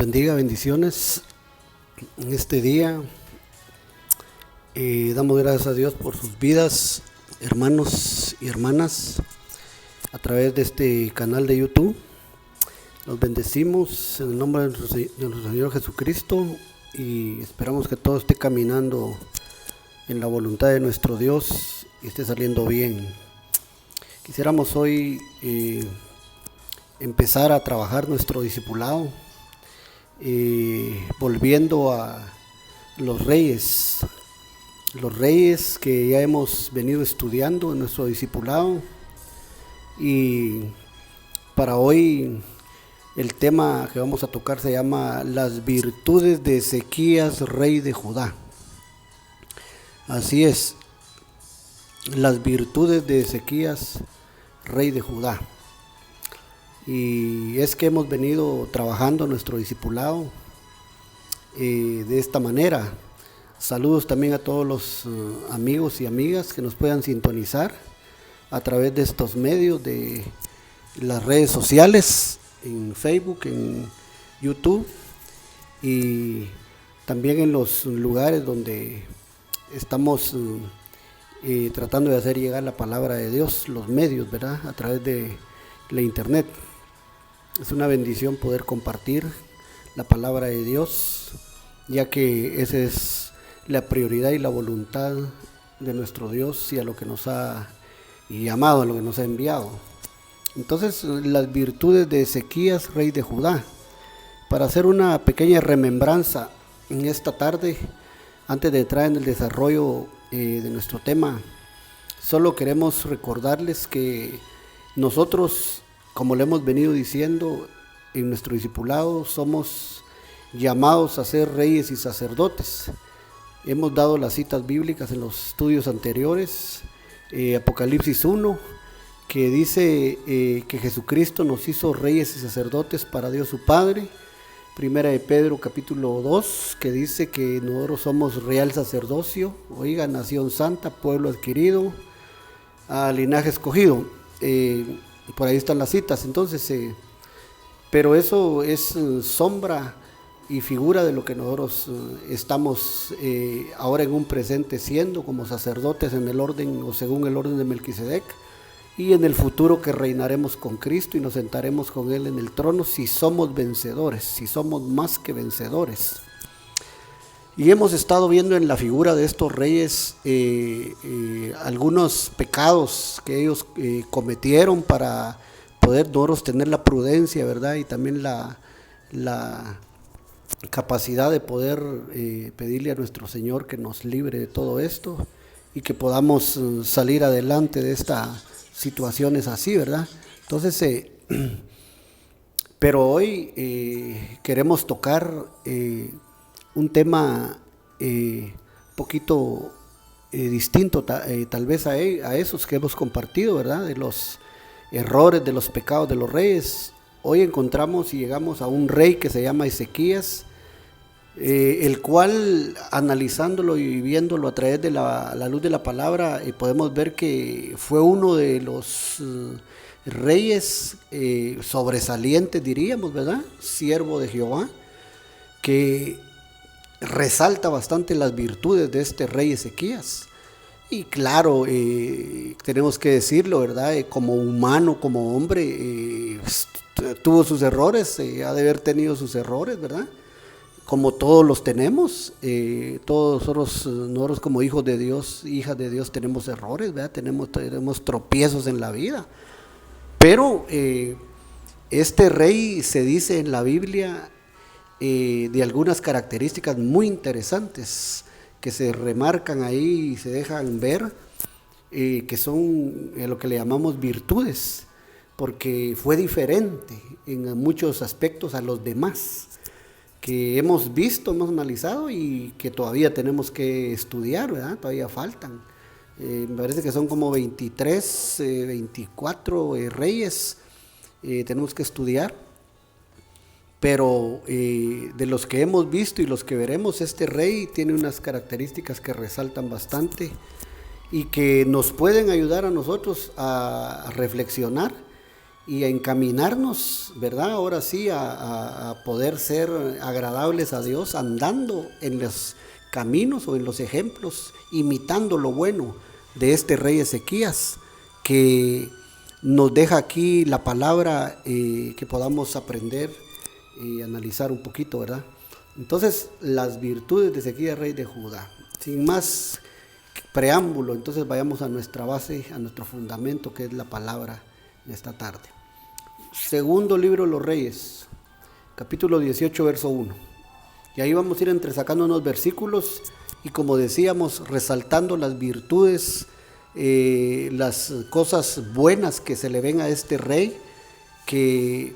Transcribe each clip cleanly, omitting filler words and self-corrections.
bendiga, bendiciones en este día. Damos gracias a Dios por sus vidas, hermanos y hermanas, a través de este canal de YouTube. Los bendecimos en el nombre de nuestro Señor Jesucristo y esperamos que todo esté caminando en la voluntad de nuestro Dios y esté saliendo bien. Quisiéramos hoy empezar a trabajar nuestro discipulado, volviendo a los reyes que ya hemos venido estudiando en nuestro discipulado. Y para hoy el tema que vamos a tocar se llama las virtudes de Ezequías, rey de Judá. Así es, las virtudes de Ezequías, rey de Judá. Y es que hemos venido trabajando nuestro discipulado de esta manera. Saludos también a todos los amigos y amigas que nos puedan sintonizar a través de estos medios de las redes sociales, en Facebook, en YouTube y también en los lugares donde estamos tratando de hacer llegar la palabra de Dios, los medios, ¿verdad? A través de la internet. Es una bendición poder compartir la palabra de Dios, ya que esa es la prioridad y la voluntad de nuestro Dios y a lo que nos ha llamado, a lo que nos ha enviado. Entonces, las virtudes de Ezequías, rey de Judá. Para hacer una pequeña remembranza en esta tarde, antes de entrar en el desarrollo de nuestro tema, solo queremos recordarles que nosotros, como le hemos venido diciendo en nuestro discipulado, somos llamados a ser reyes y sacerdotes. Hemos dado las citas bíblicas en los estudios anteriores, Apocalipsis 1, que dice que Jesucristo nos hizo reyes y sacerdotes para Dios su Padre. Primera de Pedro capítulo 2, que dice que nosotros somos real sacerdocio, nación santa, pueblo adquirido, linaje escogido. Por ahí están las citas. Entonces, pero eso es sombra y figura de lo que nosotros estamos ahora en un presente siendo como sacerdotes en el orden o según el orden de Melquisedec, y en el futuro que reinaremos con Cristo y nos sentaremos con Él en el trono si somos vencedores, si somos más que vencedores. Y hemos estado viendo en la figura de estos reyes algunos pecados que ellos cometieron para poder nosotros tener la prudencia, ¿verdad? Y también la capacidad de poder pedirle a nuestro Señor que nos libre de todo esto y que podamos salir adelante de estas situaciones así, ¿verdad? Entonces, pero hoy queremos tocar un tema poquito distinto tal vez a esos que hemos compartido, ¿verdad? De los errores, de los pecados de los reyes. Hoy encontramos y llegamos a un rey que se llama Ezequías, el cual, analizándolo y viéndolo a través de la luz de la palabra, podemos ver que fue uno de los reyes sobresalientes, diríamos, ¿verdad? Siervo de Jehová, que resalta bastante las virtudes de este rey Ezequías. Y claro, tenemos que decirlo, ¿verdad? Como humano, como hombre, tuvo sus errores, ha de haber tenido sus errores, ¿verdad? Como todos los tenemos, todos nosotros como hijos de Dios, hijas de Dios, tenemos errores, ¿verdad? Tenemos tropiezos en la vida. Pero este rey se dice en la Biblia de algunas características muy interesantes que se remarcan ahí y se dejan ver, que son lo que le llamamos virtudes, porque fue diferente en muchos aspectos a los demás que hemos visto, hemos analizado y que todavía tenemos que estudiar, ¿verdad? Todavía faltan. Me parece que son como 23, 24 reyes, tenemos que estudiar. Pero de los que hemos visto y los que veremos, este rey tiene unas características que resaltan bastante y que nos pueden ayudar a nosotros a reflexionar y a encaminarnos, ¿verdad? Ahora sí, a poder ser agradables a Dios, andando en los caminos o en los ejemplos, imitando lo bueno de este rey Ezequías, que nos deja aquí la palabra que podamos aprender y analizar un poquito, ¿verdad? Entonces, las virtudes de Ezequías, rey de Judá. Sin más preámbulo, entonces vayamos a nuestra base, a nuestro fundamento, que es la palabra de esta tarde. Segundo libro de los Reyes, capítulo 18, verso 1. Y ahí vamos a ir entresacando unos versículos y, como decíamos, resaltando las virtudes, las cosas buenas que se le ven a este rey, que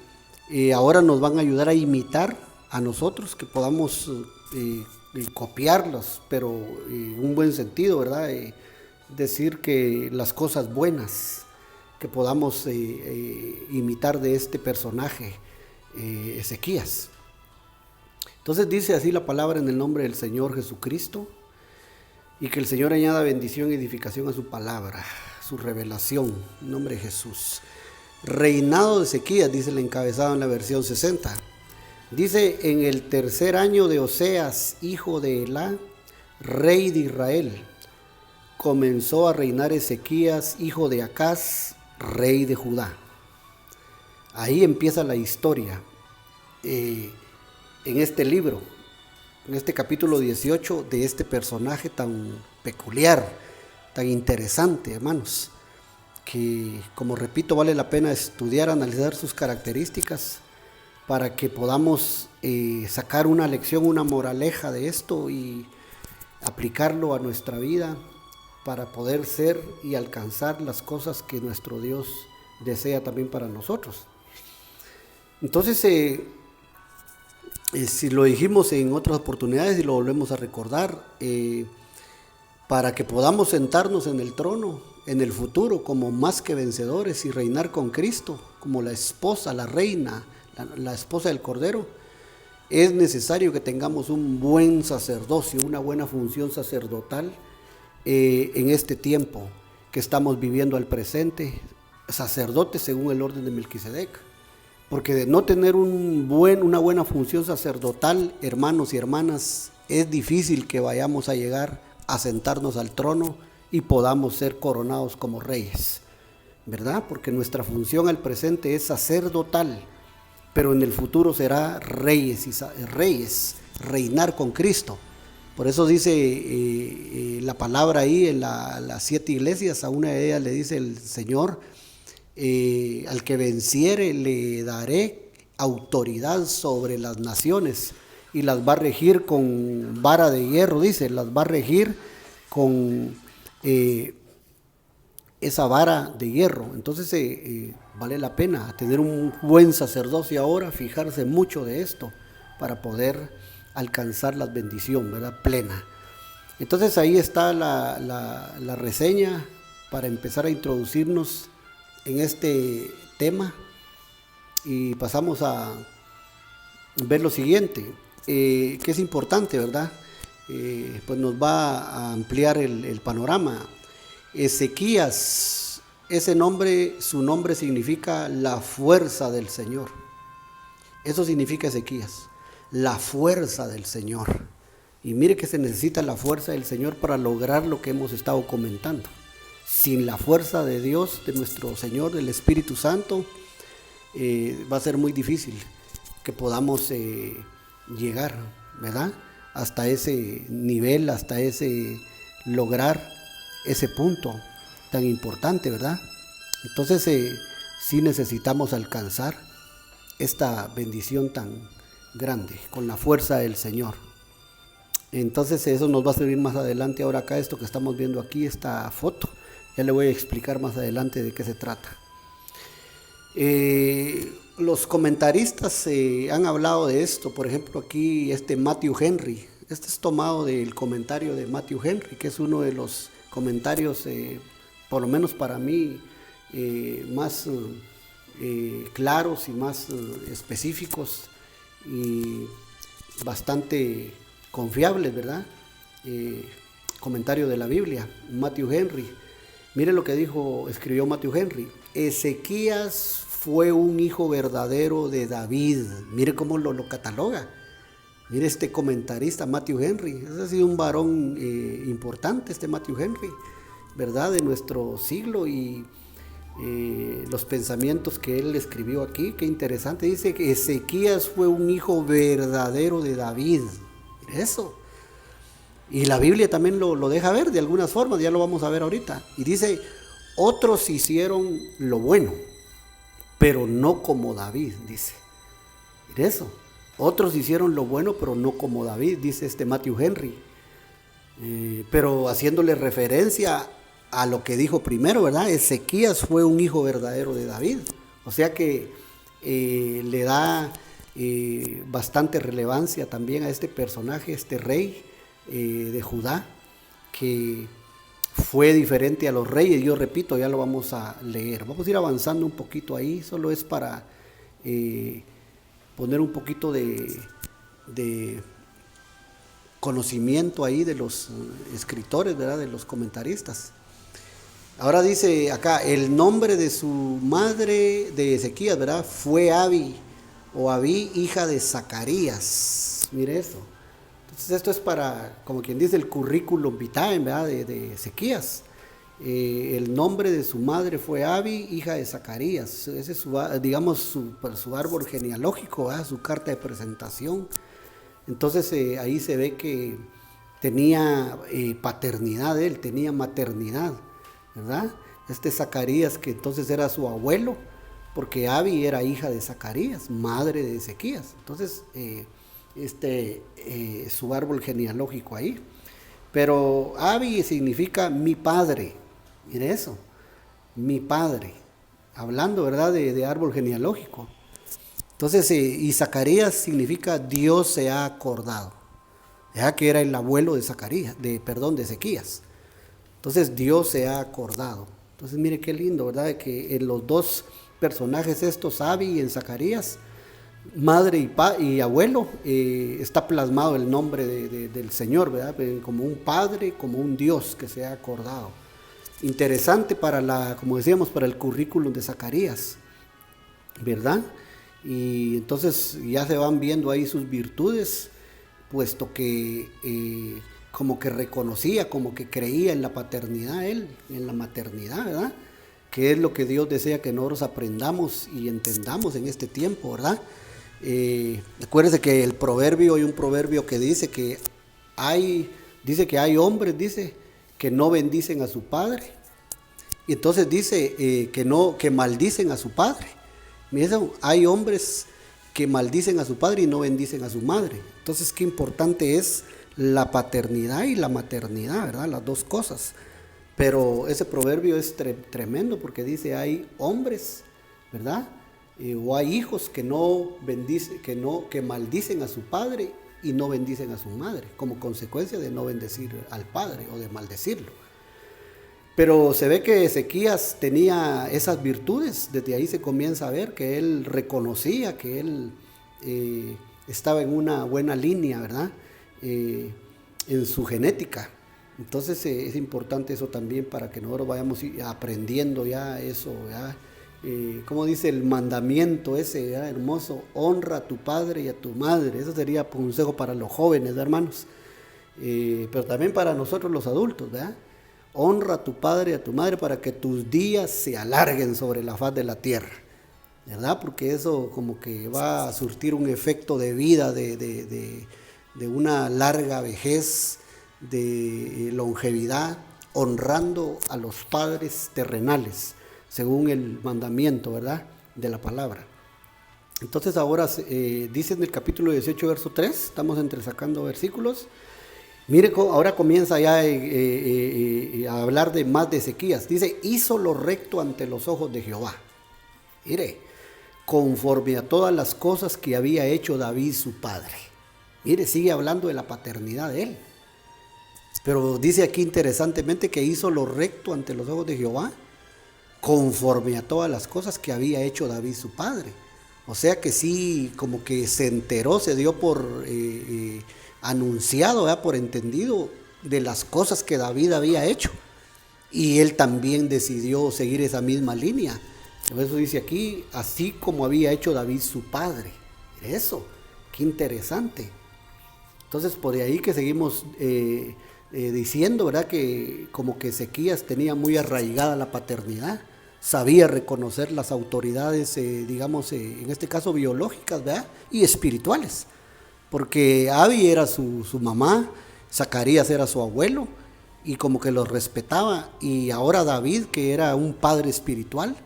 ahora nos van a ayudar a imitar a nosotros, que podamos copiarlos, pero en un buen sentido, ¿verdad? Decir que las cosas buenas que podamos imitar de este personaje, Ezequías. Entonces dice así la palabra en el nombre del Señor Jesucristo, y que el Señor añada bendición y edificación a su palabra, su revelación, en nombre de Jesús. Reinado de Ezequías, dice el encabezado en la versión 60. Dice: en el tercer año de Oseas, hijo de Elá, rey de Israel, comenzó a reinar Ezequías, hijo de Acaz, rey de Judá. Ahí empieza la historia en este libro, en este capítulo 18, de este personaje tan peculiar, tan interesante, hermanos, que, como repito, vale la pena estudiar, analizar sus características, para que podamos sacar una lección, una moraleja de esto y aplicarlo a nuestra vida, para poder ser y alcanzar las cosas que nuestro Dios desea también para nosotros. Entonces, si lo dijimos en otras oportunidades y lo volvemos a recordar, para que podamos sentarnos en el trono en el futuro como más que vencedores y reinar con Cristo como la esposa, la reina, la esposa del Cordero, es necesario que tengamos un buen sacerdocio, una buena función sacerdotal en este tiempo que estamos viviendo al presente, sacerdotes según el orden de Melquisedec. Porque de no tener una buena función sacerdotal, hermanos y hermanas, es difícil que vayamos a llegar a sentarnos al trono y podamos ser coronados como reyes, ¿verdad? Porque nuestra función al presente es sacerdotal, pero en el futuro será reyes, reinar con Cristo. Por eso dice la palabra ahí en las 7 iglesias, a una de ellas le dice el Señor: al que venciere le daré autoridad sobre las naciones y las va a regir con vara de hierro, dice, las va a regir con esa vara de hierro. Entonces vale la pena tener un buen sacerdocio ahora, fijarse mucho de esto para poder alcanzar la bendición, ¿verdad?, plena. Entonces ahí está la reseña para empezar a introducirnos en este tema, y pasamos a ver lo siguiente, que es importante, ¿verdad? Pues nos va a ampliar el panorama. Ezequías, su nombre significa la fuerza del Señor. Eso significa Ezequías, la fuerza del Señor. Y mire que se necesita la fuerza del Señor para lograr lo que hemos estado comentando. Sin la fuerza de Dios, de nuestro Señor, del Espíritu Santo, va a ser muy difícil que podamos llegar, ¿verdad?, hasta ese nivel, hasta ese lograr ese punto tan importante, ¿verdad? Entonces sí necesitamos alcanzar esta bendición tan grande con la fuerza del Señor. Entonces eso nos va a servir más adelante. Ahora acá, esto que estamos viendo aquí, esta foto, ya le voy a explicar más adelante de qué se trata. Los comentaristas han hablado de esto. Por ejemplo, aquí Matthew Henry, este es tomado del comentario de Matthew Henry, que es uno de los comentarios, por lo menos para mí, más claros y más específicos y bastante confiables, ¿verdad? Comentario de la Biblia, Matthew Henry. Mire lo que escribió Matthew Henry: Ezequías fue un hijo verdadero de David. Mire cómo lo cataloga. Mire este comentarista, Matthew Henry. Ese ha sido un varón importante, este Matthew Henry, ¿verdad? De nuestro siglo, y los pensamientos que él escribió aquí, qué interesante. Dice que Ezequías fue un hijo verdadero de David. Mire eso. Y la Biblia también lo deja ver de algunas formas, ya lo vamos a ver ahorita. Y dice, otros hicieron lo bueno, pero no como David, dice. Mire eso. Otros hicieron lo bueno, pero no como David, dice este Matthew Henry. Pero haciéndole referencia a lo que dijo primero, ¿verdad? Ezequías fue un hijo verdadero de David. O sea que le da bastante relevancia también a este personaje, este rey de Judá, que fue diferente a los reyes. Yo repito, ya lo vamos a leer. Vamos a ir avanzando un poquito ahí, solo es para poner un poquito de conocimiento ahí de los escritores, ¿verdad? De los comentaristas. Ahora dice acá, el nombre de su madre de Ezequías, ¿verdad? Fue Abi, o Abí, hija de Zacarías. Mire eso. Entonces esto es para, como quien dice, el currículum vitae, ¿verdad? De Ezequías. El nombre de su madre fue Abi, hija de Zacarías. Ese es su, digamos, su árbol genealógico, ¿verdad? Su carta de presentación. Entonces ahí se ve que tenía paternidad, él tenía maternidad, ¿verdad? Este Zacarías, que entonces era su abuelo, porque Abi era hija de Zacarías, madre de Ezequías. Entonces su árbol genealógico ahí. Pero Abi significa mi padre. Mire eso, mi padre, hablando, ¿verdad?, de árbol genealógico. Entonces, y Zacarías significa Dios se ha acordado, ya que era el abuelo de de Ezequías. Entonces, Dios se ha acordado. Entonces, mire qué lindo, ¿verdad?, que en los dos personajes estos, Abi y en Zacarías, madre y abuelo, está plasmado el nombre del Señor, ¿verdad?, como un padre, como un Dios que se ha acordado. Interesante como decíamos, para el currículum de Zacarías, ¿verdad? Y entonces ya se van viendo ahí sus virtudes, puesto que como que reconocía, como que creía en la paternidad él, en la maternidad, ¿verdad? Que es lo que Dios desea que nosotros aprendamos y entendamos en este tiempo, ¿verdad? Acuérdense que hay un proverbio que dice que hay hombres, dice, que no bendicen a su padre, y entonces dice que maldicen a su padre. Miren, hay hombres que maldicen a su padre y no bendicen a su madre. Entonces, qué importante es la paternidad y la maternidad, ¿verdad? Las dos cosas. Pero ese proverbio es tremendo, porque dice, hay hombres, ¿verdad? O hay hijos que que maldicen a su padre y no bendicen a su madre, como consecuencia de no bendecir al padre o de maldecirlo. Pero se ve que Ezequías tenía esas virtudes. Desde ahí se comienza a ver que él reconocía que él estaba en una buena línea, ¿verdad? En su genética. Entonces es importante eso también, para que nosotros vayamos aprendiendo ya eso, ¿verdad? Como dice el mandamiento ese, ¿verdad?, hermoso: honra a tu padre y a tu madre. Eso sería consejo para los jóvenes, hermanos, pero también para nosotros los adultos, ¿verdad? Honra a tu padre y a tu madre para que tus días se alarguen sobre la faz de la tierra, ¿verdad? Porque eso como que va a surtir un efecto de vida, de una larga vejez, de longevidad, honrando a los padres terrenales, según el mandamiento, ¿verdad?, de la palabra. Entonces ahora dice en el capítulo 18, verso 3, estamos entresacando versículos. Mire, ahora comienza ya a hablar más de Ezequías. Dice, hizo lo recto ante los ojos de Jehová. Mire, conforme a todas las cosas que había hecho David su padre. Mire, sigue hablando de la paternidad de él. Pero dice aquí interesantemente que hizo lo recto ante los ojos de Jehová, conforme a todas las cosas que había hecho David su padre. O sea que sí, como que se enteró, se dio por anunciado, ¿verdad?, por entendido de las cosas que David había hecho. Y él también decidió seguir esa misma línea, Por eso dice aquí, así como había hecho David su padre. Eso, qué interesante. Entonces por ahí que seguimos diciendo, ¿verdad? Que como que Ezequías tenía muy arraigada la paternidad, sabía reconocer las autoridades, digamos, en este caso biológicas, ¿verdad? Y espirituales, porque Abi era su mamá, Zacarías era su abuelo, y como que los respetaba, y ahora David, que era un padre espiritual,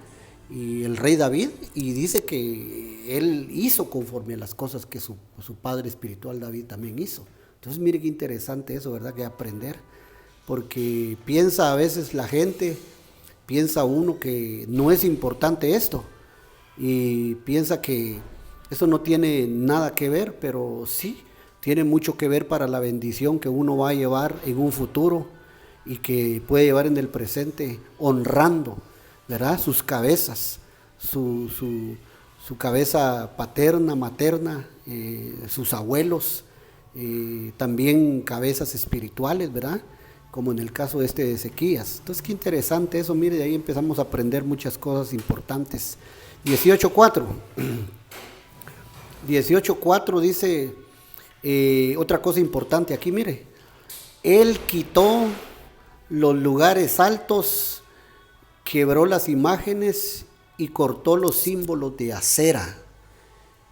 y el rey David, y dice que él hizo conforme a las cosas que su padre espiritual David también hizo. Entonces mire qué interesante eso, ¿verdad? Que aprender, porque piensa a veces la gente, piensa uno que no es importante esto, y piensa que eso no tiene nada que ver, pero sí, tiene mucho que ver para la bendición que uno va a llevar en un futuro y que puede llevar en el presente, honrando, ¿verdad? Sus cabezas, su cabeza paterna, materna, sus abuelos, también cabezas espirituales, ¿verdad? Como en el caso de Ezequías. Entonces, qué interesante eso, mire, de ahí empezamos a aprender muchas cosas importantes. 18.4. 18.4 dice otra cosa importante aquí, mire. Él quitó los lugares altos, quebró las imágenes y cortó los símbolos de acera,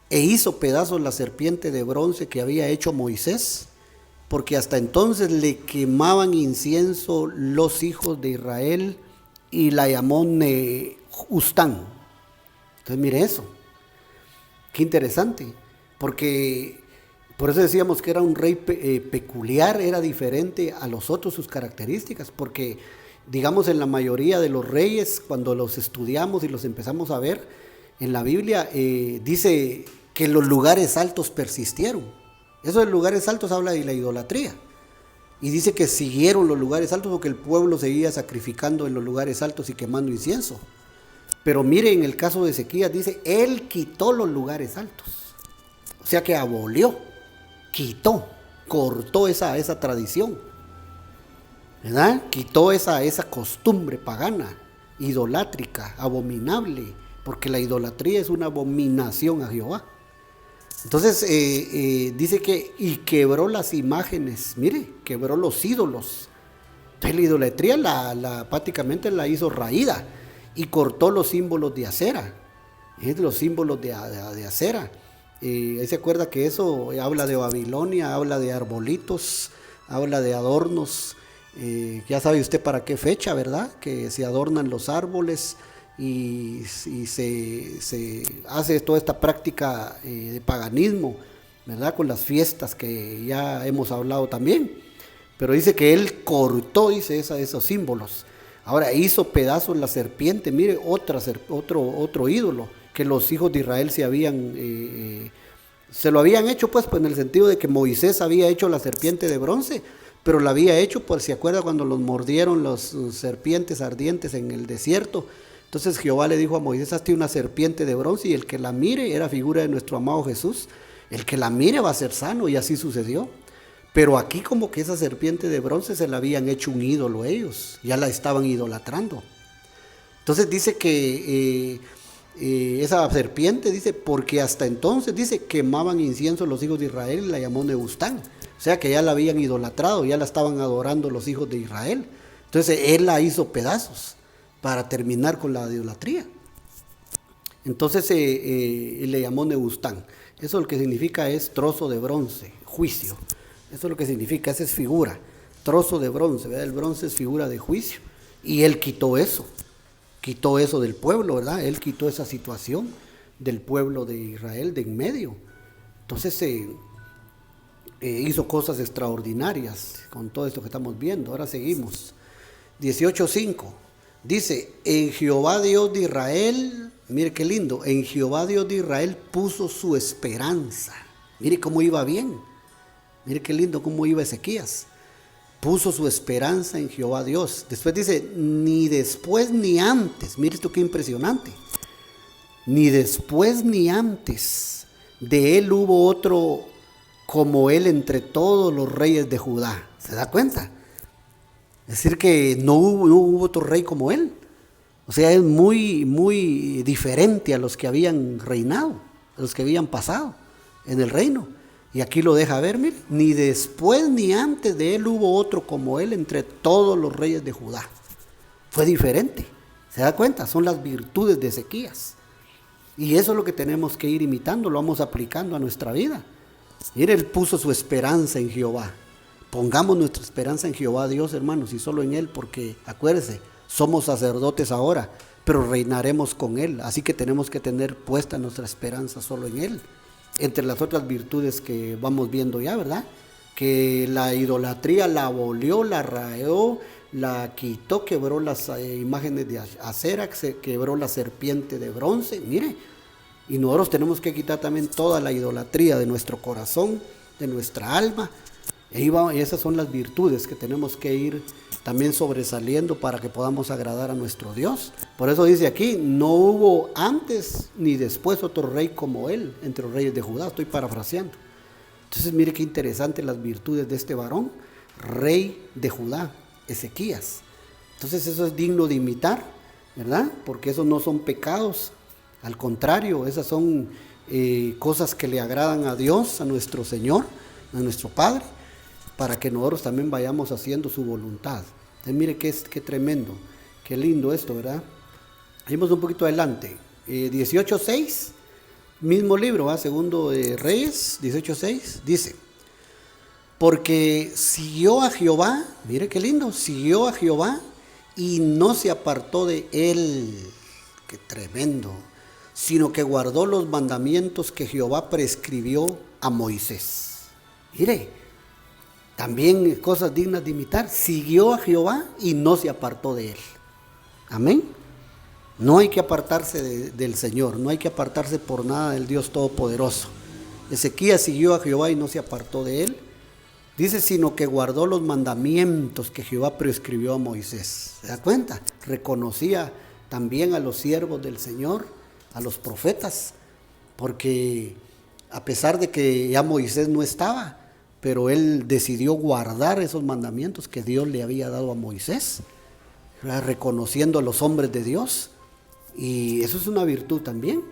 e hizo pedazos la serpiente de bronce que había hecho Moisés, porque hasta entonces le quemaban incienso los hijos de Israel, y la llamó Nehustán. Entonces mire eso, qué interesante, porque por eso decíamos que era un rey peculiar, era diferente a los otros, sus características, porque digamos en la mayoría de los reyes, cuando los estudiamos y los empezamos a ver en la Biblia, dice que los lugares altos persistieron. Eso de lugares altos habla de la idolatría, y dice que siguieron los lugares altos porque el pueblo seguía sacrificando en los lugares altos y quemando incienso. Pero mire, en el caso de Ezequías dice, él quitó los lugares altos, o sea que abolió, quitó, cortó esa tradición, ¿verdad? Quitó esa costumbre pagana, idolátrica, abominable, porque la idolatría es una abominación a Jehová. Entonces dice que, y quebró las imágenes, mire, quebró los ídolos. Entonces la idolatría prácticamente la hizo raída, y cortó los símbolos de acera, los símbolos de acera. Ahí se acuerda que eso habla de Babilonia, habla de arbolitos, habla de adornos. Ya sabe usted para qué fecha, ¿verdad? Que se adornan los árboles y se hace toda esta práctica de paganismo, ¿verdad? Con las fiestas que ya hemos hablado también. Pero dice que él cortó, dice, esos símbolos. Ahora hizo pedazos la serpiente, mire, otro ídolo que los hijos de Israel se lo habían hecho, pues en el sentido de que Moisés había hecho la serpiente de bronce, pero la había hecho, pues se acuerda cuando los mordieron los serpientes ardientes en el desierto. Entonces Jehová le dijo a Moisés, hazte una serpiente de bronce, y el que la mire, era figura de nuestro amado Jesús, el que la mire va a ser sano, y así sucedió. Pero aquí como que esa serpiente de bronce se la habían hecho un ídolo ellos, ya la estaban idolatrando. Entonces dice que esa serpiente, dice, porque hasta entonces, dice, quemaban incienso los hijos de Israel, y la llamó Nehustán. O sea que ya la habían idolatrado, ya la estaban adorando los hijos de Israel. Entonces él la hizo pedazos para terminar con la idolatría. Entonces le llamó Nehustán. Eso lo que significa es trozo de bronce, juicio. Eso es lo que significa, esa es figura, trozo de bronce, ¿verdad? El bronce es figura de juicio, y él quitó eso del pueblo, ¿verdad? Él quitó esa situación del pueblo de Israel de en medio. Entonces hizo cosas extraordinarias con todo esto que estamos viendo. Ahora seguimos. 18.5 dice, en Jehová Dios de Israel, mire qué lindo, en Jehová Dios de Israel puso su esperanza. Mire cómo iba bien. Mire qué lindo cómo iba Ezequías. Puso su esperanza en Jehová Dios. Después dice, ni después ni antes. Mire esto qué impresionante. Ni después ni antes de él hubo otro como él entre todos los reyes de Judá. ¿Se da cuenta? Es decir que no hubo otro rey como él. O sea, es muy, muy diferente a los que habían reinado, a los que habían pasado en el reino. Y aquí lo deja ver, mire, ni después ni antes de él hubo otro como él entre todos los reyes de Judá. Fue diferente, ¿se da cuenta? Son las virtudes de Ezequías. Y eso es lo que tenemos que ir imitando, lo vamos aplicando a nuestra vida. Mire, él puso su esperanza en Jehová. Pongamos nuestra esperanza en Jehová Dios, hermanos, y solo en él, porque acuérdese, somos sacerdotes ahora, pero reinaremos con él. Así que tenemos que tener puesta nuestra esperanza solo en él. Entre las otras virtudes que vamos viendo ya, ¿verdad? Que la idolatría la abolió, la rayó, la quitó, quebró las imágenes de acera, quebró la serpiente de bronce, mire. Y nosotros tenemos que quitar también toda la idolatría de nuestro corazón, de nuestra alma. Y esas son las virtudes que tenemos que ir también sobresaliendo para que podamos agradar a nuestro Dios. Por eso dice aquí, no hubo antes ni después otro rey como él entre los reyes de Judá. Estoy parafraseando. Entonces mire qué interesante las virtudes de este varón, rey de Judá, Ezequías. Entonces eso es digno de imitar, ¿verdad? Porque esos no son pecados, al contrario, esas son cosas que le agradan a Dios, a nuestro Señor, a nuestro Padre, para que nosotros también vayamos haciendo su voluntad. Entonces mire qué tremendo, qué lindo esto, ¿verdad? Vamos un poquito adelante, 18:6, mismo libro, segundo de Reyes, 18:6, dice: porque siguió a Jehová, mire qué lindo, siguió a Jehová y no se apartó de él, qué tremendo, sino que guardó los mandamientos que Jehová prescribió a Moisés. Mire, también cosas dignas de imitar, siguió a Jehová y no se apartó de él. Amén. No hay que apartarse del Señor, no hay que apartarse por nada del Dios Todopoderoso. Ezequías siguió a Jehová y no se apartó de él. Dice, sino que guardó los mandamientos que Jehová prescribió a Moisés. ¿Se da cuenta? Reconocía también a los siervos del Señor, a los profetas, porque a pesar de que ya Moisés no estaba, pero él decidió guardar esos mandamientos que Dios le había dado a Moisés, reconociendo a los hombres de Dios. Y eso es una virtud también,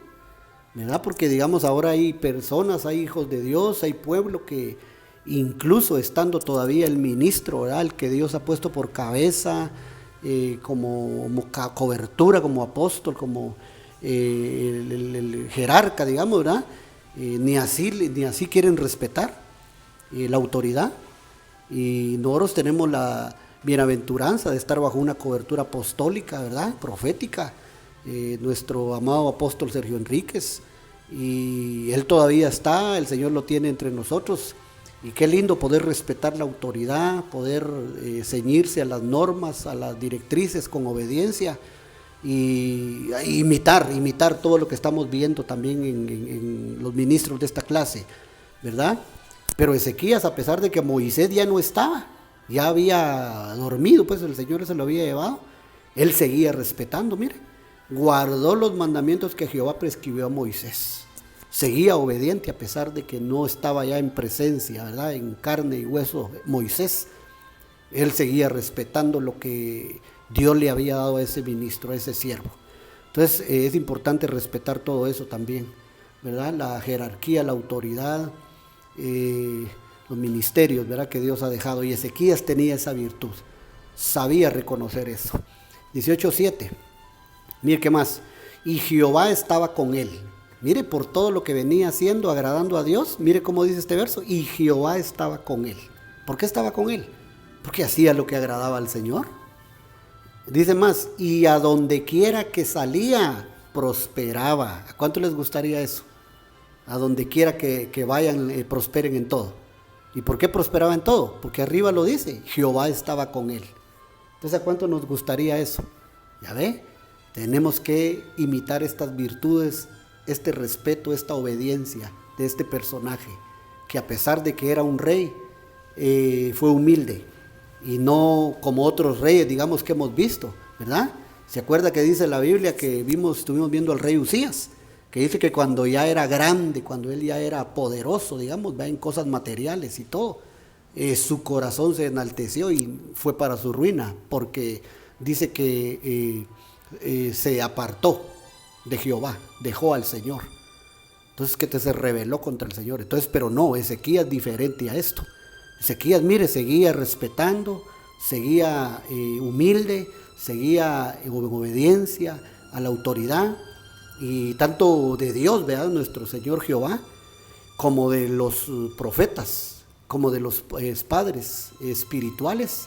¿verdad? Porque digamos ahora hay personas, hay hijos de Dios, hay pueblo que incluso estando todavía el ministro, ¿verdad?, el que Dios ha puesto por cabeza, como cobertura, como apóstol, como el jerarca, digamos, ¿verdad? Ni así quieren respetar la autoridad. Y nosotros tenemos la bienaventuranza de estar bajo una cobertura apostólica, ¿verdad?, profética. Nuestro amado apóstol Sergio Enríquez, y él todavía está, el Señor lo tiene entre nosotros. Y qué lindo poder respetar la autoridad, poder ceñirse a las normas, a las directrices con obediencia y imitar todo lo que estamos viendo también en los ministros de esta clase, ¿verdad? Pero Ezequías, a pesar de que Moisés ya no estaba, ya había dormido, pues el Señor se lo había llevado, él seguía respetando, mire, guardó los mandamientos que Jehová prescribió a Moisés. Seguía obediente a pesar de que no estaba ya en presencia, ¿verdad?, en carne y hueso Moisés. Él seguía respetando lo que Dios le había dado a ese ministro, a ese siervo. Entonces es importante respetar todo eso también, ¿verdad? La jerarquía, la autoridad, los ministerios, ¿verdad?, que Dios ha dejado. Y Ezequías tenía esa virtud, sabía reconocer eso. 18:7, mire qué más. Y Jehová estaba con él. Mire, por todo lo que venía haciendo, agradando a Dios, mire cómo dice este verso, y Jehová estaba con él. ¿Por qué estaba con él? Porque hacía lo que agradaba al Señor. Dice más, y a donde quiera que salía, prosperaba. ¿A cuánto les gustaría eso? A donde quiera que vayan, prosperen en todo. ¿Y por qué prosperaba en todo? Porque arriba lo dice, Jehová estaba con él. Entonces, ¿a cuánto nos gustaría eso? ¿Ya ve? Tenemos que imitar estas virtudes, este respeto, esta obediencia de este personaje, que a pesar de que era un rey, fue humilde, y no como otros reyes, digamos, que hemos visto, ¿verdad? ¿Se acuerda que dice la Biblia que estuvimos viendo al rey Usías? Que dice que cuando ya era grande, cuando él ya era poderoso, digamos, va en cosas materiales y todo, su corazón se enalteció y fue para su ruina, porque dice que se apartó de Jehová, dejó al Señor. Entonces que se rebeló contra el Señor. Entonces, pero no, Ezequías diferente a esto. Ezequías, mire, seguía respetando, seguía humilde, seguía en obediencia a la autoridad, y tanto de Dios, ¿verdad?, nuestro Señor Jehová, como de los profetas, como de los padres espirituales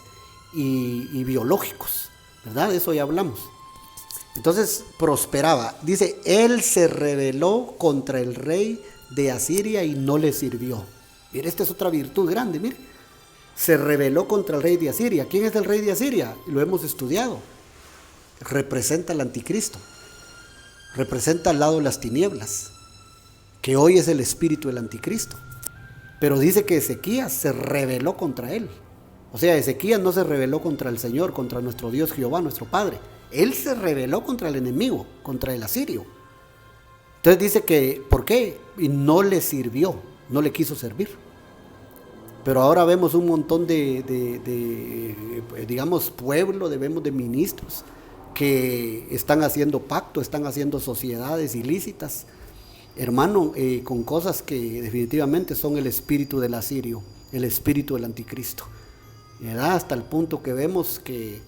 y biológicos, ¿verdad? De eso ya hablamos. Entonces prosperaba. Dice, él se rebeló contra el rey de Asiria y no le sirvió. Mire, esta es otra virtud grande, mire. Se rebeló contra el rey de Asiria. ¿Quién es el rey de Asiria? Lo hemos estudiado. Representa al anticristo. Representa al lado de las tinieblas, que hoy es el espíritu del anticristo. Pero dice que Ezequías se rebeló contra él. O sea, Ezequías no se rebeló contra el Señor, contra nuestro Dios Jehová, nuestro Padre. Él se rebeló contra el enemigo, contra el asirio. Entonces dice que, ¿por qué? Y no le sirvió, no le quiso servir. Pero ahora vemos un montón digamos, pueblo, vemos de ministros que están haciendo pacto, están haciendo sociedades ilícitas, hermano, con cosas que definitivamente son el espíritu del asirio, el espíritu del anticristo, ¿verdad? Hasta el punto que vemos que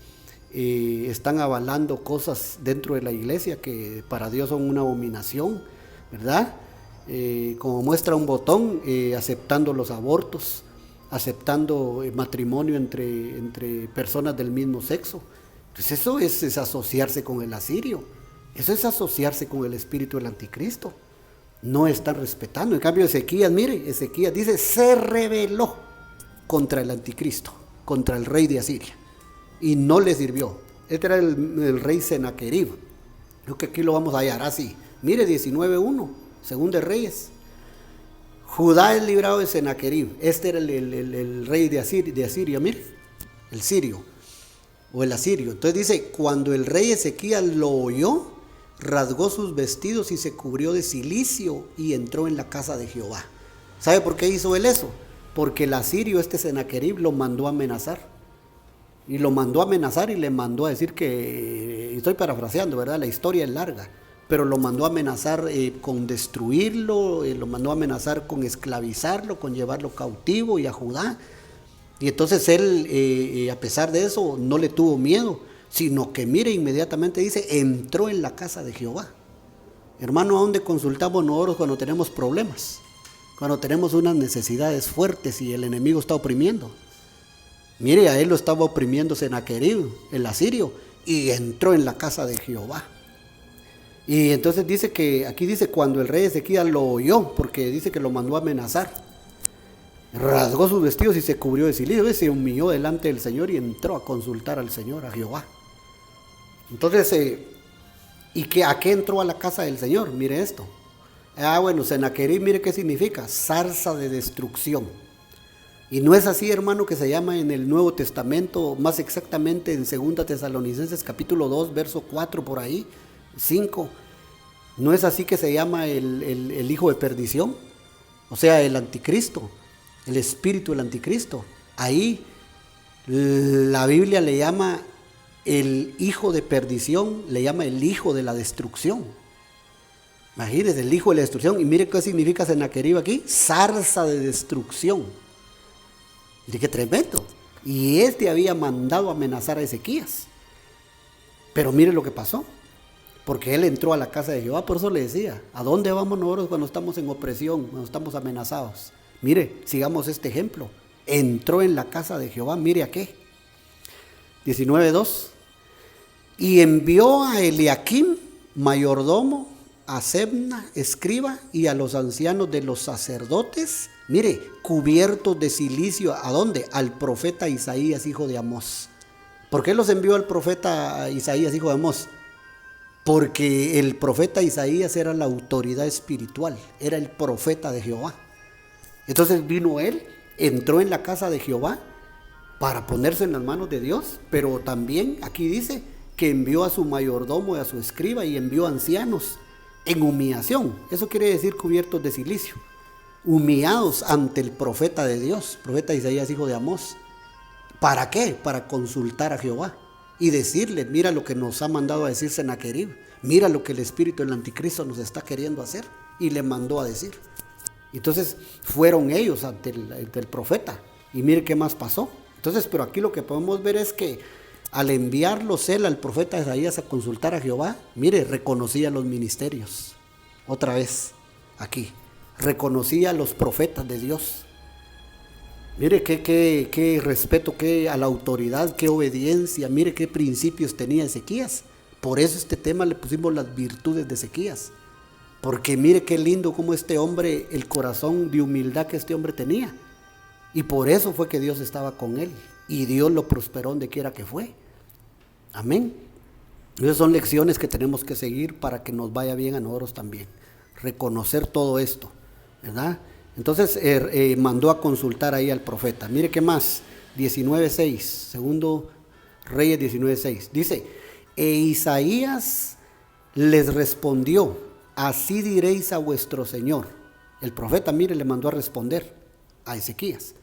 están avalando cosas dentro de la iglesia que para Dios son una abominación, ¿verdad? Como muestra un botón, aceptando los abortos, aceptando matrimonio entre personas del mismo sexo. Pues eso es asociarse con el asirio, eso es asociarse con el espíritu del anticristo. No están respetando. En cambio Ezequías, mire, Ezequías dice, se rebeló contra el anticristo, contra el rey de Asiria, y no le sirvió. Este era el rey Senaquerib. Creo que aquí lo vamos a hallar así. Mire, 19:1, Según de Reyes. Judá es librado de Senaquerib. Este era el rey de Asiria, mire, el sirio, o el asirio. Entonces dice, cuando el rey Ezequías lo oyó, rasgó sus vestidos y se cubrió de cilicio y entró en la casa de Jehová. ¿Sabe por qué hizo él eso? Porque el asirio, Senaquerib, lo mandó a amenazar. Y lo mandó a amenazar y le mandó a decir que, estoy parafraseando, ¿verdad? La historia es larga, pero lo mandó a amenazar con destruirlo, lo mandó a amenazar con esclavizarlo, con llevarlo cautivo y a Judá. Y entonces él, a pesar de eso, no le tuvo miedo, sino que, mire, inmediatamente dice, entró en la casa de Jehová. Hermano, ¿a dónde consultamos nosotros cuando tenemos problemas? Cuando tenemos unas necesidades fuertes y el enemigo está oprimiendo. Mire, a él lo estaba oprimiendo Senaquerib, el asirio, y entró en la casa de Jehová. Y entonces dice que, aquí dice, cuando el rey Ezequías lo oyó, porque dice que lo mandó a amenazar, rasgó sus vestidos y se cubrió de cilicio, se humilló delante del Señor y entró a consultar al Señor, a Jehová. Entonces, ¿a qué entró a la casa del Señor? Mire esto. Bueno, Senaquerib, mire qué significa, zarza de destrucción. Y no es así, hermano, que se llama en el Nuevo Testamento, más exactamente en 2 Tesalonicenses capítulo 2, verso 4 por ahí, 5. No es así que se llama el hijo de perdición, o sea, el anticristo, el espíritu del anticristo. Ahí la Biblia le llama el hijo de perdición, le llama el hijo de la destrucción. Imagínense, el hijo de la destrucción. Y mire qué significa Senaquerib aquí, zarza de destrucción. Mire qué tremendo. Y había mandado amenazar a Ezequías. Pero mire lo que pasó, porque él entró a la casa de Jehová. Por eso le decía, ¿a dónde vamos nosotros cuando estamos en opresión, cuando estamos amenazados? Mire, sigamos este ejemplo. Entró en la casa de Jehová, mire a qué. 19:2. Y envió a Eliakim, mayordomo, a Sebna, escriba, y a los ancianos de los sacerdotes, mire, cubiertos de cilicio. ¿A dónde? Al profeta Isaías, hijo de Amós. ¿Por qué los envió al profeta Isaías, hijo de Amós? Porque el profeta Isaías era la autoridad espiritual, era el profeta de Jehová. Entonces vino él, entró en la casa de Jehová para ponerse en las manos de Dios, pero también aquí dice que envió a su mayordomo y a su escriba y envió ancianos en humillación. Eso quiere decir cubiertos de cilicio, humillados ante el profeta de Dios, profeta Isaías, hijo de Amós. ¿Para qué? Para consultar a Jehová. y decirle, mira lo que nos ha mandado a decir Sennacherib, mira lo que el espíritu del anticristo nos está queriendo hacer, y le mandó a decir. Entonces fueron ellos ante el profeta, y mire qué más pasó. Entonces, pero aquí lo que podemos ver es que al enviarlos él al profeta Isaías a consultar a Jehová, mire, reconocía los ministerios, otra vez, aquí, reconocía a los profetas de Dios. Mire qué respeto, qué a la autoridad, qué obediencia, mire qué principios tenía Ezequías. Por eso este tema le pusimos las virtudes de Ezequías, porque mire qué lindo como este hombre, el corazón de humildad que este hombre tenía, y por eso fue que Dios estaba con él, y Dios lo prosperó donde quiera que fue. Amén. Esas son lecciones que tenemos que seguir para que nos vaya bien a nosotros también, reconocer todo esto, ¿verdad? Entonces mandó a consultar ahí al profeta. Mire qué más, 19:6, segundo Reyes 19:6, dice, e Isaías les respondió, así diréis a vuestro Señor. El profeta, mire, le mandó a responder a Ezequías,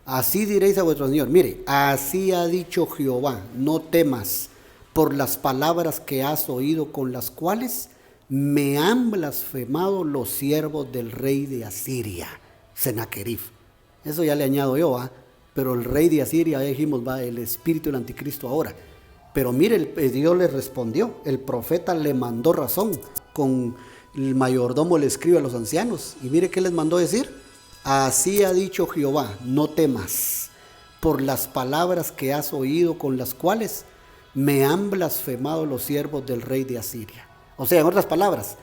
así diréis a vuestro Señor, mire, así ha dicho Jehová, no temas por las palabras que has oído, con las cuales me han blasfemado los siervos del rey de Asiria, Sennacherib. Eso ya le añado yo, pero el rey de Asiria, ya dijimos, va el espíritu del anticristo ahora. Pero mire, Dios le respondió, el profeta le mandó razón, con el mayordomo le escribe a los ancianos, y mire qué les mandó decir, así ha dicho Jehová, no temas por las palabras que has oído, con las cuales me han blasfemado los siervos del rey de Asiria. O sea, en otras palabras,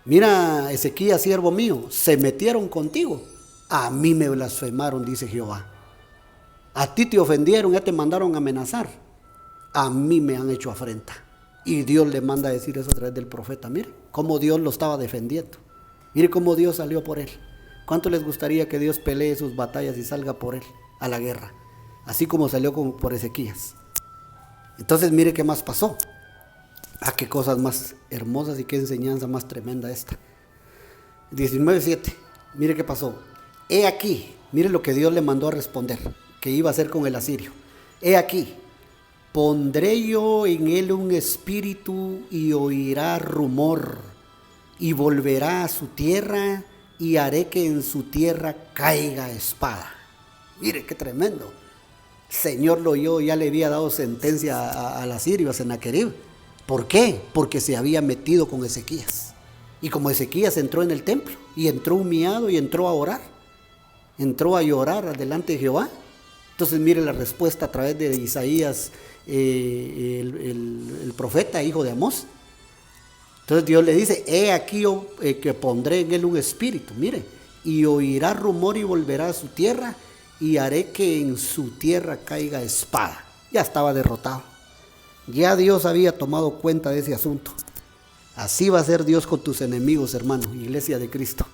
mira, Ezequías, siervo mío, se metieron contigo, a mí me blasfemaron, dice Jehová. A ti te ofendieron, ya te mandaron a amenazar, a mí me han hecho afrenta. Y Dios le manda a decir eso a través del profeta. Mire cómo Dios lo estaba defendiendo, mire cómo Dios salió por él. ¿Cuánto les gustaría que Dios pelee sus batallas y salga por él a la guerra? Así como salió por Ezequías. Entonces mire qué más pasó. Qué cosas más hermosas y qué enseñanza más tremenda esta. 19:7, mire qué pasó. He aquí, mire lo que Dios le mandó a responder, que iba a hacer con el asirio. He aquí, pondré yo en él un espíritu y oirá rumor, y volverá a su tierra, y haré que en su tierra caiga espada. Mire qué tremendo. Señor lo oyó, ya le había dado sentencia al asirio, a Sennacherib. ¿Por qué? Porque se había metido con Ezequías. Y como Ezequías entró en el templo, y entró humillado, y entró a orar, entró a llorar delante de Jehová. Entonces mire la respuesta a través de Isaías, el profeta, hijo de Amós. Entonces Dios le dice, he aquí yo que pondré en él un espíritu, mire, y oirá rumor y volverá a su tierra, y haré que en su tierra caiga espada. Ya estaba derrotado. Ya Dios había tomado cuenta de ese asunto. Así va a ser Dios con tus enemigos, hermano, iglesia de Cristo.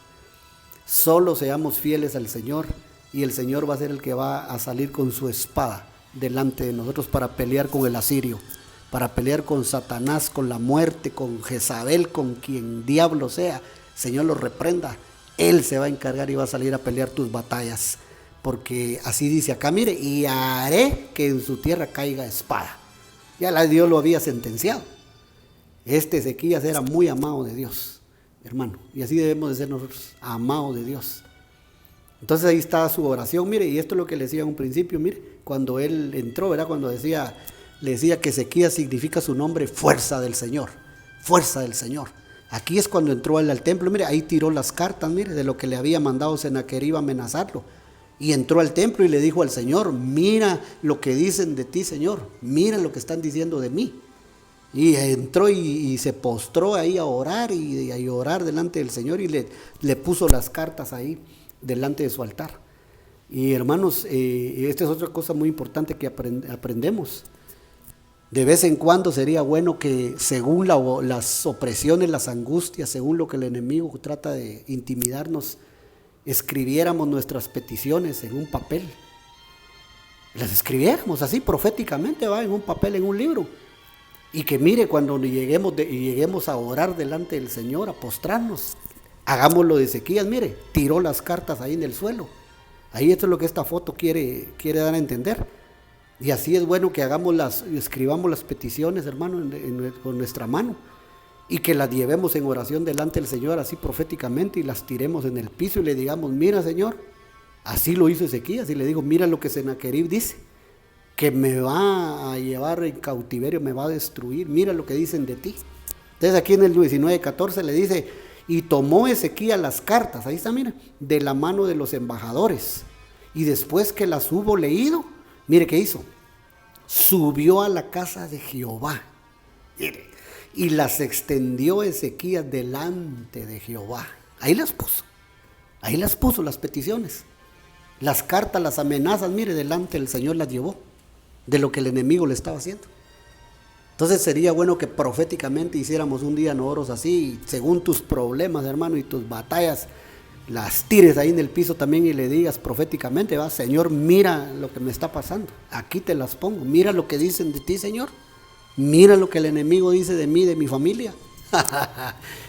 Solo seamos fieles al Señor, y el Señor va a ser el que va a salir con su espada delante de nosotros para pelear con el asirio, para pelear con Satanás, con la muerte, con Jezabel, con quien diablo sea. Señor lo reprenda. Él se va a encargar y va a salir a pelear tus batallas. Porque así dice acá, mire, y haré que en su tierra caiga espada. Ya Dios lo había sentenciado. Este Ezequías era muy amado de Dios, hermano. Y así debemos de ser nosotros, amados de Dios. Entonces ahí está su oración, mire, y esto es lo que le decía en un principio, mire, cuando él entró, ¿verdad? Cuando le decía que Ezequías significa su nombre, fuerza del Señor, fuerza del Señor. Aquí es cuando entró él al templo, mire, ahí tiró las cartas, mire, de lo que le había mandado Sennacherib a amenazarlo. Y entró al templo y le dijo al Señor, mira lo que dicen de ti, Señor, mira lo que están diciendo de mí. Y entró y se postró ahí a orar y a llorar delante del Señor, y le puso las cartas ahí delante de su altar. Y hermanos, esta es otra cosa muy importante que aprendemos. De vez en cuando sería bueno que, según las opresiones, las angustias, según lo que el enemigo trata de intimidarnos, escribiéramos nuestras peticiones en un papel. Las escribiéramos así proféticamente, va, en un papel, en un libro. Y que mire, cuando lleguemos a orar delante del Señor, a postrarnos, hagámoslo de Ezequías, mire, tiró las cartas ahí en el suelo. Ahí esto es lo que esta foto quiere dar a entender. Y así es bueno que escribamos las peticiones, hermano, con nuestra mano, y que las llevemos en oración delante del Señor, así proféticamente, y las tiremos en el piso y le digamos: mira, Señor, así lo hizo Ezequías, y le digo: mira lo que Sennacherib dice, que me va a llevar en cautiverio, me va a destruir, mira lo que dicen de ti. Entonces aquí en el 19:14 le dice: y tomó Ezequías las cartas, ahí está, mira, de la mano de los embajadores, y después que las hubo leído, mire qué hizo, subió a la casa de Jehová, mire, y las extendió Ezequías delante de Jehová. Ahí las puso las peticiones, las cartas, las amenazas, mire, delante del Señor las llevó, de lo que el enemigo le estaba haciendo. Entonces sería bueno que proféticamente hiciéramos un día nosotros así, según tus problemas, hermano, y tus batallas, las tires ahí en el piso también y le digas proféticamente: va, Señor, mira lo que me está pasando, aquí te las pongo, mira lo que dicen de ti, Señor, mira lo que el enemigo dice de mí, de mi familia.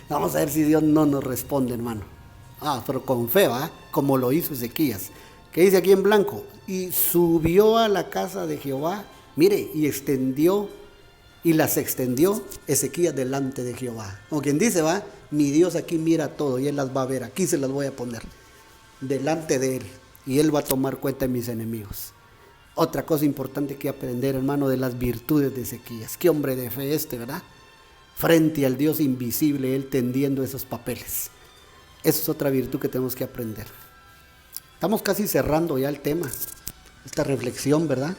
Vamos a ver si Dios no nos responde, hermano. Pero con fe, ¿va? Como lo hizo Ezequías. ¿Qué dice aquí en blanco? Y subió a la casa de Jehová, mire, y las extendió Ezequías delante de Jehová. Como quien dice, va, mi Dios aquí mira todo y Él las va a ver, aquí se las voy a poner delante de Él, y Él va a tomar cuenta de mis enemigos. Otra cosa importante que aprender, hermano, de las virtudes de Ezequías. Qué hombre de fe ¿verdad? Frente al Dios invisible, Él tendiendo esos papeles. Esa es otra virtud que tenemos que aprender. Estamos casi cerrando ya el tema, esta reflexión, ¿verdad?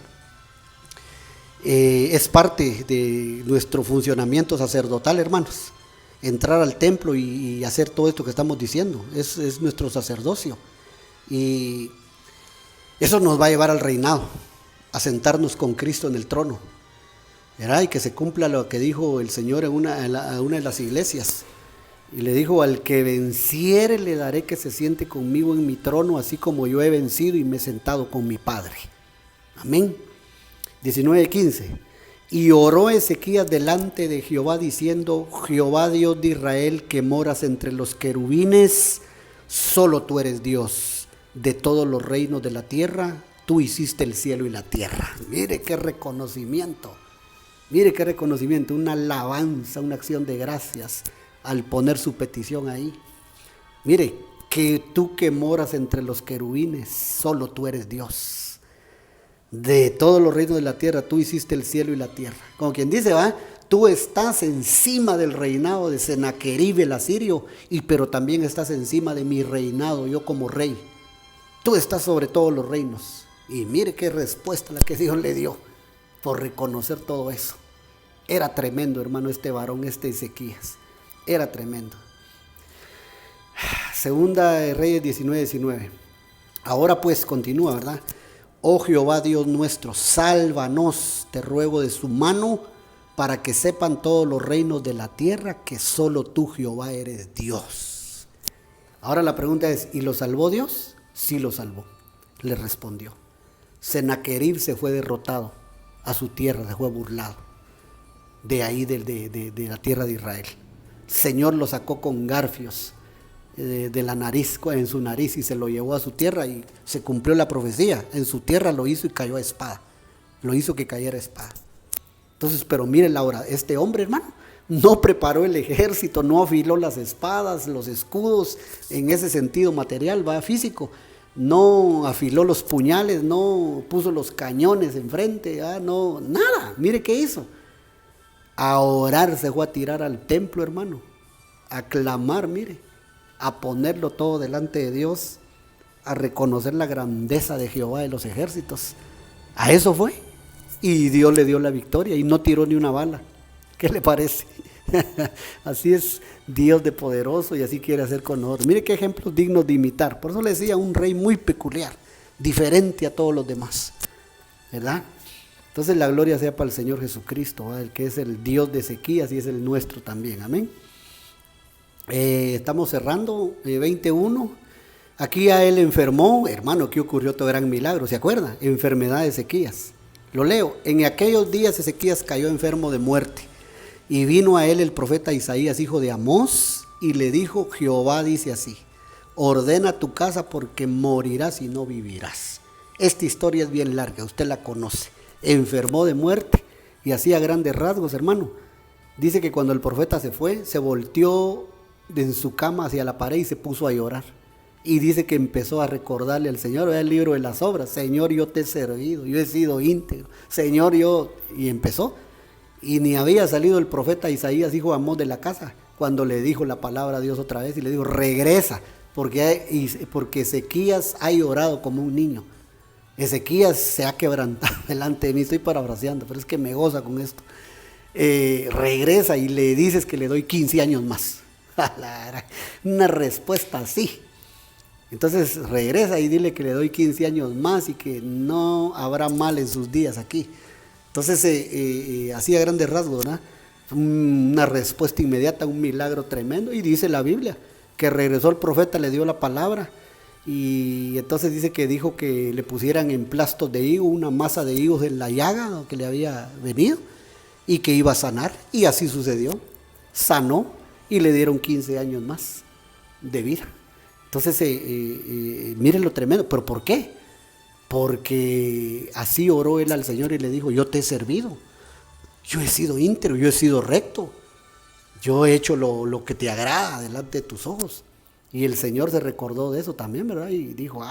Es parte de nuestro funcionamiento sacerdotal, hermanos. Entrar al templo y hacer todo esto que estamos diciendo. Es nuestro sacerdocio. Y eso nos va a llevar al reinado, a sentarnos con Cristo en el trono, ¿verdad? Y que se cumpla lo que dijo el Señor a una de las iglesias. Y le dijo: al que venciere le daré que se siente conmigo en mi trono, así como yo he vencido y me he sentado con mi Padre. Amén. 19:15. Y oró Ezequías delante de Jehová diciendo: Jehová Dios de Israel, que moras entre los querubines, solo tú eres Dios de todos los reinos de la tierra, tú hiciste el cielo y la tierra. Mire qué reconocimiento, una alabanza, una acción de gracias al poner su petición ahí. Mire, que tú que moras entre los querubines, solo tú eres Dios. De todos los reinos de la tierra, tú hiciste el cielo y la tierra. Como quien dice, va, tú estás encima del reinado de Sennacherib el asirio, pero también estás encima de mi reinado, yo como rey. Tú estás sobre todos los reinos. Y mire qué respuesta la que Dios le dio por reconocer todo eso. Era tremendo, hermano, este varón, este Ezequías. Era tremendo. Segunda de Reyes 19:19. Ahora pues continúa, ¿verdad? Oh Jehová Dios nuestro, sálvanos, te ruego, de su mano, para que sepan todos los reinos de la tierra que solo tú, Jehová, eres Dios. Ahora la pregunta es: ¿y lo salvó Dios? Sí lo salvó, le respondió. Sennacherib se fue derrotado a su tierra, se fue burlado de ahí, de la tierra de Israel. Señor lo sacó con garfios de la nariz, en su nariz, y se lo llevó a su tierra, y se cumplió la profecía. En su tierra lo hizo y cayó a espada, lo hizo que cayera a espada. Entonces, pero miren ahora, este hombre, hermano, no preparó el ejército, no afiló las espadas, los escudos, en ese sentido material, va, físico, no afiló los puñales, no puso los cañones enfrente, no, nada. Mire qué hizo: a orar, se fue a tirar al templo, hermano, a clamar, mire, a ponerlo todo delante de Dios, a reconocer la grandeza de Jehová de los ejércitos. A eso fue, y Dios le dio la victoria y no tiró ni una bala. ¿Qué le parece? Así es Dios de poderoso, y así quiere hacer con nosotros. Mire qué ejemplos dignos de imitar. Por eso le decía, un rey muy peculiar, diferente a todos los demás, ¿verdad? Entonces la gloria sea para el Señor Jesucristo, ¿verdad? El que es el Dios de Ezequías y es el nuestro también. Amén. Estamos cerrando 21. Aquí a él enfermó, hermano, ¿qué ocurrió? Otro gran milagro, ¿se acuerda? Enfermedad de Ezequías. Lo leo: en aquellos días Ezequías cayó enfermo de muerte, y vino a él el profeta Isaías, hijo de Amós, y le dijo: Jehová dice así: ordena tu casa, porque morirás y no vivirás. Esta historia es bien larga, usted la conoce. enfermó de muerte y hacía grandes rasgos, hermano. Dice que cuando el profeta se fue, se volteó en su cama hacia la pared y se puso a llorar. Y dice que empezó a recordarle al Señor, vea el libro de las obras, Señor, yo te he servido, yo he sido íntegro, Señor, y empezó. Y ni había salido el profeta Isaías, hijo de Amós, de la casa, cuando le dijo la palabra a Dios otra vez y le dijo, regresa, porque Ezequías ha llorado como un niño. Ezequías se ha quebrantado delante de mí, estoy parafraseando, pero es que me goza con esto. Regresa y le dices que le doy 15 años más. Una respuesta así. Entonces regresa y dile que le doy 15 años más y que no habrá mal en sus días aquí. Entonces hacía grandes rasgos, ¿no? Una respuesta inmediata, un milagro tremendo. Y dice la Biblia que regresó el profeta, le dio la palabra. Y entonces dice que dijo que le pusieran en plastos de higo, una masa de higos en la llaga que le había venido y que iba a sanar. Y así sucedió. Sanó y le dieron 15 años más de vida. Entonces, miren lo tremendo. ¿Pero por qué? Porque así oró él al Señor y le dijo, yo te he servido. Yo he sido íntegro, yo he sido recto. Yo he hecho lo que te agrada delante de tus ojos. Y el Señor se recordó de eso también, ¿verdad? Y dijo,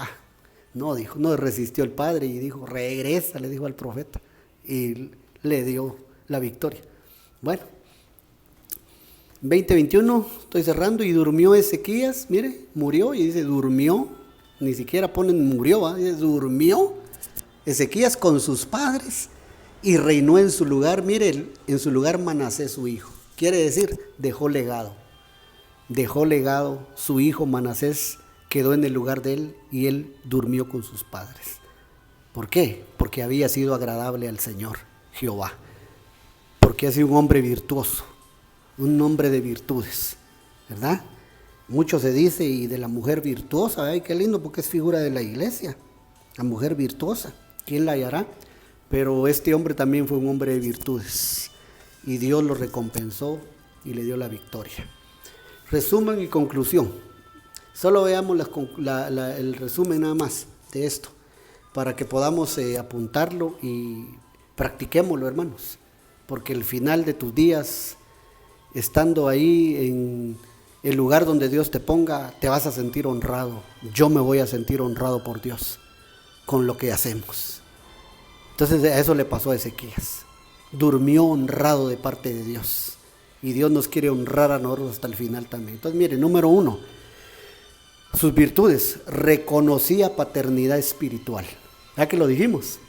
no resistió el Padre y dijo, regresa, le dijo al profeta. Y le dio la victoria. Bueno, 20:21, estoy cerrando, y durmió Ezequías, mire, murió, y dice durmió, ni siquiera ponen murió, dice durmió Ezequías con sus padres y reinó en su lugar, mire, en su lugar Manasés su hijo, quiere decir, dejó legado, su hijo Manasés quedó en el lugar de él y él durmió con sus padres. ¿Por qué? Porque había sido agradable al Señor Jehová, porque ha sido un hombre virtuoso, un hombre de virtudes, ¿verdad? Mucho se dice y de la mujer virtuosa, ay, qué lindo, porque es figura de la iglesia, la mujer virtuosa, ¿quién la hallará? Pero este hombre también fue un hombre de virtudes y Dios lo recompensó y le dio la victoria. Resumen y conclusión, solo veamos el resumen nada más de esto, para que podamos apuntarlo y practiquémoslo, hermanos, porque el final de tus días, estando ahí en el lugar donde Dios te ponga, te vas a sentir honrado. Yo me voy a sentir honrado por Dios con lo que hacemos. Entonces a eso le pasó a Ezequías. Durmió honrado de parte de Dios. Y Dios nos quiere honrar a nosotros hasta el final también. Entonces mire, número 1, sus virtudes, reconocía paternidad espiritual. ¿Ya que lo dijimos?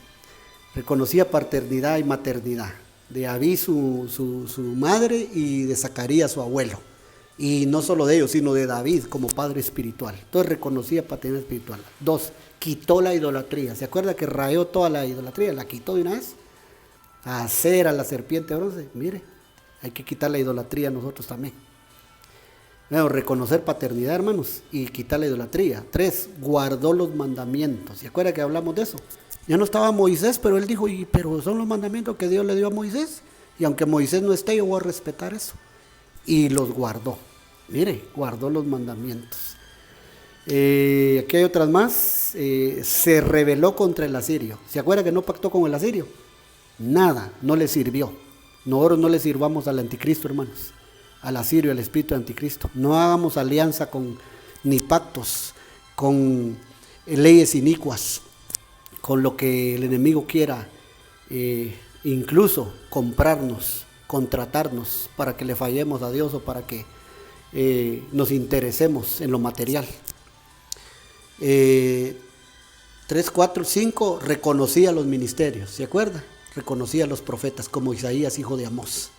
Reconocía paternidad y maternidad. De Abí su madre y de Zacarías su abuelo. Y no solo de ellos, sino de David como padre espiritual. Entonces reconocía paternidad espiritual. 2, quitó la idolatría. ¿Se acuerda que rayó toda la idolatría? La quitó de una vez. A Acera, la serpiente de bronce. Mire, hay que quitar la idolatría nosotros también. Bueno, reconocer paternidad, hermanos, y quitar la idolatría. 3, guardó los mandamientos. ¿Se acuerda que hablamos de eso? Ya no estaba Moisés, pero él dijo, pero son los mandamientos que Dios le dio a Moisés. Y aunque Moisés no esté, yo voy a respetar eso. Y los guardó. Mire, guardó los mandamientos. Aquí hay otras más. Se rebeló contra el asirio. ¿Se acuerda que no pactó con el asirio? Nada, no le sirvió. Nosotros no le sirvamos al anticristo, hermanos. Al asirio, al espíritu anticristo. No hagamos alianza ni pactos con leyes inicuas, con lo que el enemigo quiera, incluso comprarnos, contratarnos para que le fallemos a Dios o para que nos interesemos en lo material. 3, 4, 5, reconocía los ministerios, ¿se acuerda? Reconocía a los profetas como Isaías, hijo de Amós.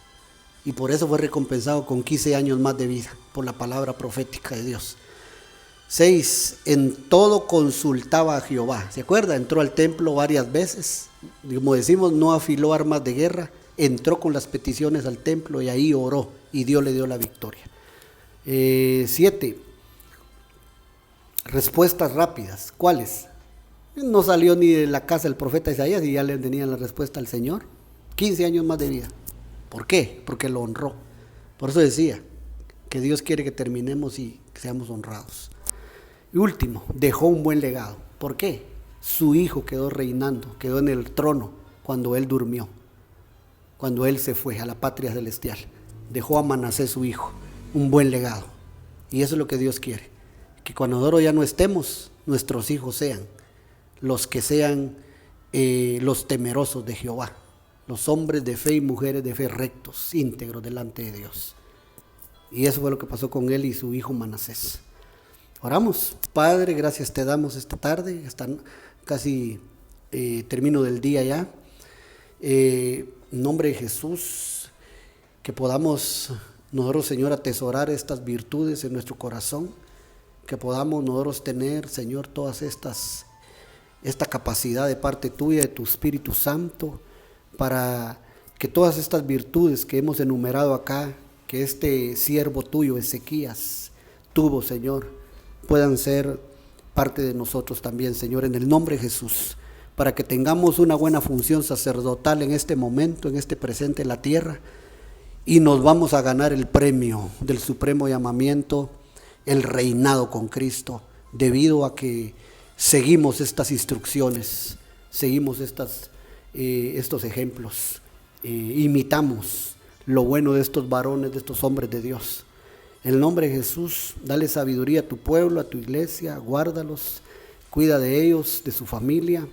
Y por eso fue recompensado con 15 años más de vida, por la palabra profética de Dios. 6, en todo consultaba a Jehová. ¿Se acuerda? Entró al templo varias veces. Como decimos, no afiló armas de guerra. Entró con las peticiones al templo y ahí oró. Y Dios le dio la victoria. 7, respuestas rápidas. ¿Cuáles? No salió ni de la casa del profeta Isaías y ya le tenían la respuesta al Señor. 15 años más de vida. ¿Por qué? Porque lo honró. Por eso decía que Dios quiere que terminemos y que seamos honrados. Y último, dejó un buen legado. ¿Por qué? Su hijo quedó reinando, quedó en el trono cuando él durmió, cuando él se fue a la patria celestial. Dejó a Manasés su hijo, un buen legado. Y eso es lo que Dios quiere, que cuando nosotros ya no estemos, nuestros hijos sean los que sean los temerosos de Jehová, los hombres de fe y mujeres de fe rectos, íntegros delante de Dios. Y eso fue lo que pasó con él y su hijo Manasés. Oramos. Padre, gracias te damos esta tarde, hasta casi termino del día ya. En nombre de Jesús, que podamos nosotros, Señor, atesorar estas virtudes en nuestro corazón, que podamos nosotros tener, Señor, todas esta capacidad de parte tuya, de tu Espíritu Santo, para que todas estas virtudes que hemos enumerado acá, que este siervo tuyo, Ezequías, tuvo, Señor, puedan ser parte de nosotros también, Señor, en el nombre de Jesús, para que tengamos una buena función sacerdotal en este momento, en este presente en la tierra, y nos vamos a ganar el premio del supremo llamamiento, el reinado con Cristo, debido a que seguimos estas instrucciones, seguimos estos ejemplos, imitamos lo bueno de estos varones, de estos hombres de Dios. En el nombre de Jesús, dale sabiduría a tu pueblo, a tu iglesia, guárdalos, cuida de ellos, de su familia,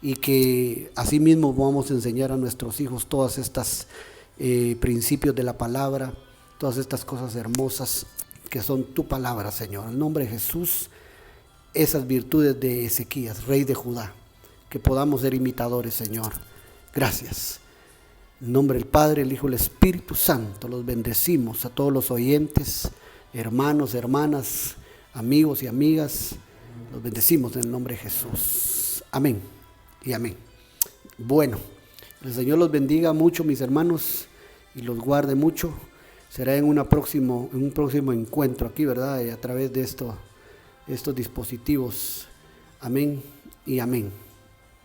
y que asimismo vamos a enseñar a nuestros hijos todas estas principios de la palabra, todas estas cosas hermosas que son tu palabra, Señor. En el nombre de Jesús, esas virtudes de Ezequías, rey de Judá, que podamos ser imitadores, Señor. Gracias. En nombre del Padre, el Hijo y el Espíritu Santo, los bendecimos a todos los oyentes, hermanos, hermanas, amigos y amigas. Los bendecimos en el nombre de Jesús. Amén y amén. Bueno, el Señor los bendiga mucho, mis hermanos, y los guarde mucho. Será en un próximo encuentro aquí, ¿verdad? A través de estos dispositivos. Amén y amén.